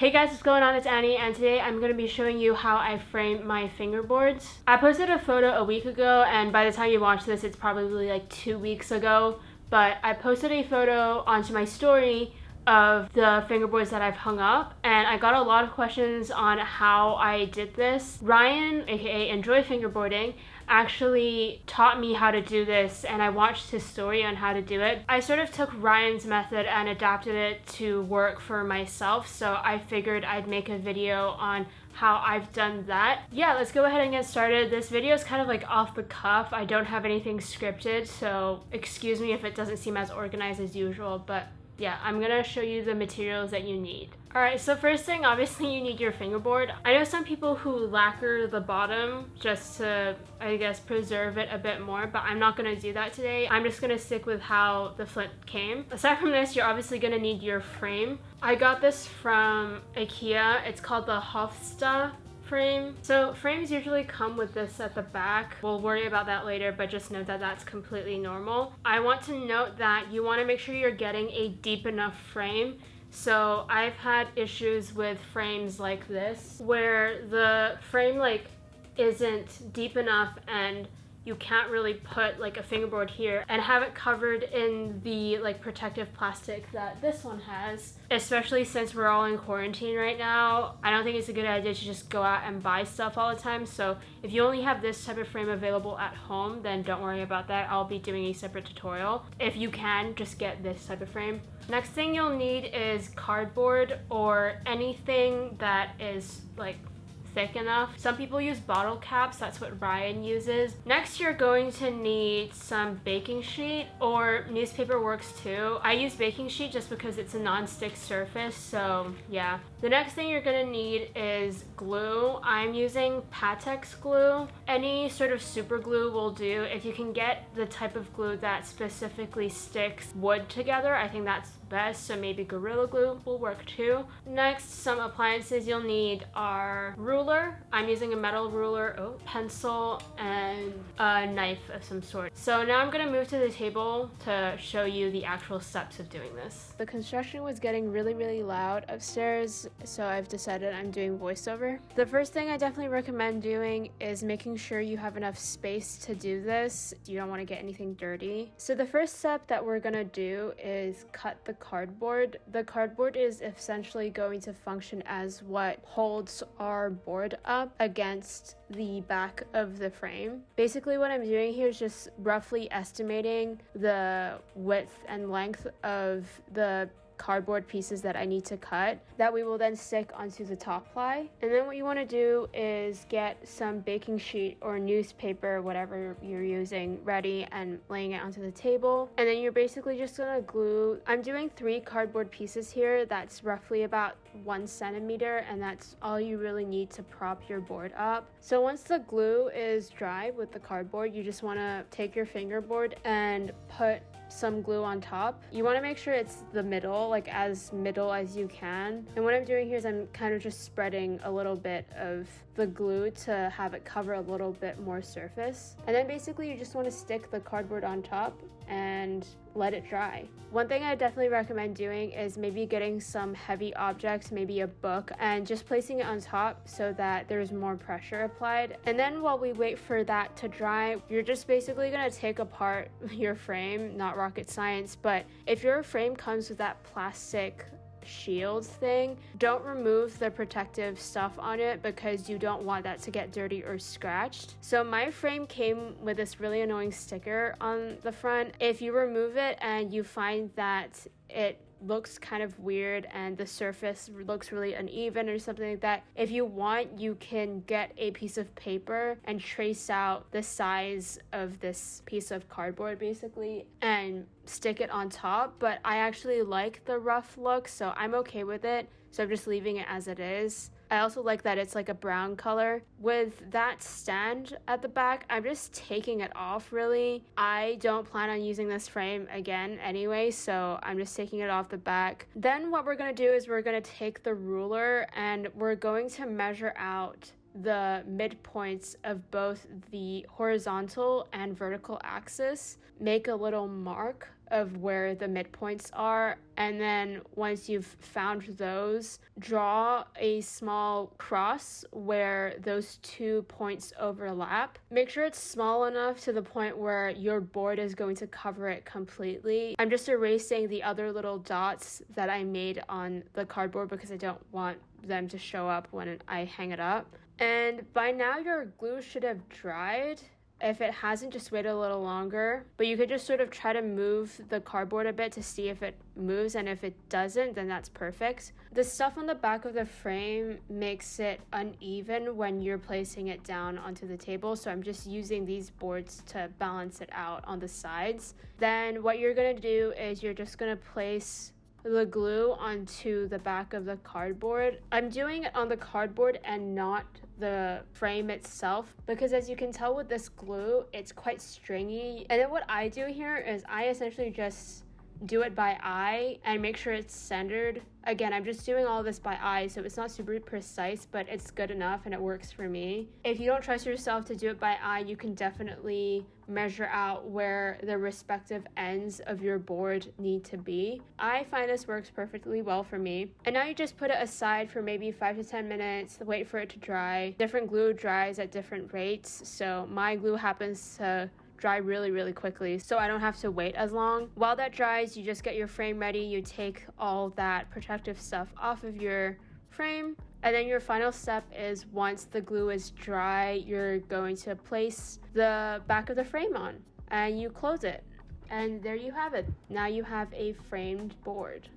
Hey guys, what's going on? It's Annie, and today I'm going to be showing you how I frame my fingerboards. I posted a photo a week ago, and by the time you watch this, it's probably like 2 weeks ago, but I posted a photo onto my story of the fingerboards that I've hung up, and I got a lot of questions on how I did this. Ryan, aka Enjoy Fingerboarding, actually taught me how to do this, and I watched his story on how to do it. I sort of took Ryan's method and adapted it to work for myself, so I figured I'd make a video on how I've done that. Yeah, let's go ahead and get started. This video is kind of like off the cuff. I don't have anything scripted, so excuse me if it doesn't seem as organized as usual, but yeah, I'm gonna show you the materials that you need. Alright, so first thing, obviously you need your fingerboard. I know some people who lacquer the bottom just to, I guess, preserve it a bit more, but I'm not gonna do that today. I'm just gonna stick with how the Flint came. Aside from this, you're obviously gonna need your frame. I got this from IKEA. It's called the Hofsta frame. So frames usually come with this at the back. We'll worry about that later, but just note that that's completely normal. I want to note that you want to make sure you're getting a deep enough frame. So I've had issues with frames like this where the frame isn't deep enough and you can't really put like a fingerboard here and have it covered in the protective plastic that this one has. Especially since we're all in quarantine right now, I don't think it's a good idea to just go out and buy stuff all the time. So if you only have this type of frame available at home, then don't worry about that. I'll be doing a separate tutorial. If you can, just get this type of frame. Next thing you'll need is cardboard or anything that is thick enough. Some people use bottle caps, that's what Ryan uses. Next, you're going to need some baking sheet, or newspaper works too. I use baking sheet just because it's a non-stick surface, so yeah. The next thing you're gonna need is glue. I'm using Patex glue. Any sort of super glue will do. If you can get the type of glue that specifically sticks wood together, I think that's best, so maybe Gorilla Glue will work too. Next, some appliances you'll need are ruler. I'm using a metal ruler, pencil, and a knife of some sort. So now I'm gonna move to the table to show you the actual steps of doing this. The construction was getting really loud upstairs, so I've decided I'm doing voiceover. The first thing I definitely recommend doing is making sure you have enough space to do this. You don't want to get anything dirty. So the first step that we're gonna do is cut the cardboard. The cardboard is essentially going to function as what holds our board up against the back of the frame. Basically what I'm doing here is just roughly estimating the width and length of the cardboard pieces that I need to cut that we will then stick onto the top ply. And then what you want to do is get some baking sheet or newspaper, whatever you're using, ready and laying it onto the table. And then you're basically just gonna glue. I'm doing 3 cardboard pieces here. That's roughly about 1 centimeter, and that's all you really need to prop your board up. So once the glue is dry with the cardboard, you just want to take your fingerboard and put some glue on top. You want to make sure it's the middle, as middle as you can. And what I'm doing here is I'm kind of just spreading a little bit of the glue to have it cover a little bit more surface. And then basically you just want to stick the cardboard on top and let it dry. One thing I definitely recommend doing is maybe getting some heavy objects, maybe a book, and just placing it on top so that there's more pressure applied. And then while we wait for that to dry, you're just basically gonna take apart your frame. Not rocket science, but if your frame comes with that plastic shield thing, don't remove the protective stuff on it because you don't want that to get dirty or scratched. So my frame came with this really annoying sticker on the front. If you remove it and you find that it looks kind of weird and the surface looks really uneven or something like that, if you want, you can get a piece of paper and trace out the size of this piece of cardboard basically and stick it on top. But I actually like the rough look, so I'm okay with it, so I'm just leaving it as it is. I also like that it's like a brown color. With that stand at the back, I'm just taking it off really. I don't plan on using this frame again anyway, so I'm just taking it off the back. Then what we're gonna do is we're gonna take the ruler and we're going to measure out the midpoints of both the horizontal and vertical axis, make a little mark of where the midpoints are, and then once you've found those, draw a small cross where those 2 points overlap. Make sure it's small enough to the point where your board is going to cover it completely. I'm just erasing the other little dots that I made on the cardboard because I don't want them to show up when I hang it up. And by now your glue should have dried. If it hasn't, just wait a little longer. But you could just sort of try to move the cardboard a bit to see if it moves, and if it doesn't, then that's perfect. The stuff on the back of the frame makes it uneven when you're placing it down onto the table, so I'm just using these boards to balance it out on the sides. Then what you're gonna do is you're just gonna place the glue onto the back of the cardboard. I'm doing it on the cardboard and not the frame itself because, as you can tell with this glue, it's quite stringy. And then what I do here is I essentially just do it by eye and make sure it's centered. Again, I'm just doing all this by eye, so it's not super precise, but it's good enough and it works for me. If you don't trust yourself to do it by eye, you can definitely measure out where the respective ends of your board need to be. I find this works perfectly well for me. And now you just put it aside for maybe 5 to 10 minutes, wait for it to dry. Different glue dries at different rates, so my glue happens to dry really quickly, so I don't have to wait as long. While that dries, you just get your frame ready. You take all that protective stuff off of your frame, and then your final step is, once the glue is dry, you're going to place the back of the frame on and you close it, and there you have it. Now you have a framed board.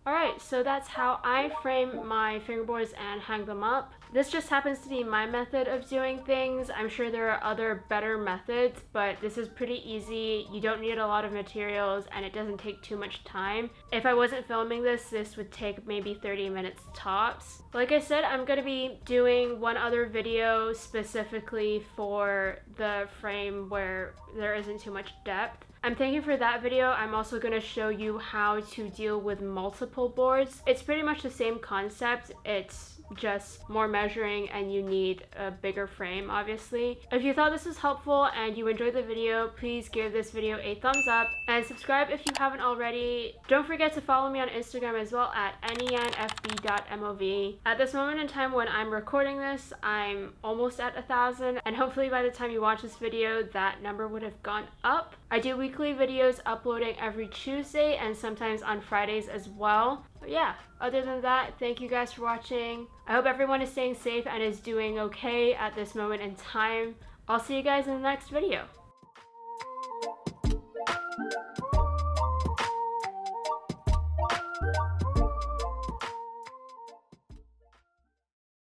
Alright, so that's how I frame my fingerboards and hang them up. This just happens to be my method of doing things. I'm sure there are other better methods, but this is pretty easy. You don't need a lot of materials and it doesn't take too much time. If I wasn't filming this, this would take maybe 30 minutes tops. Like I said, I'm going to be doing one other video specifically for the frame where there isn't too much depth. I'm thinking for that video, I'm also going to show you how to deal with multiple boards. It's pretty much the same concept. It's just more measuring and you need a bigger frame, obviously. If you thought this was helpful and you enjoyed the video, please give this video a thumbs up and subscribe if you haven't already. Don't forget to follow me on Instagram as well at nenfb.mov. At this moment in time when I'm recording this, I'm almost at 1,000, and hopefully by the time you watch this video, that number would have gone up. I do weekly videos uploading every Tuesday and sometimes on Fridays as well. But yeah, other than that, thank you guys for watching. I hope everyone is staying safe and is doing okay at this moment in time. I'll see you guys in the next video.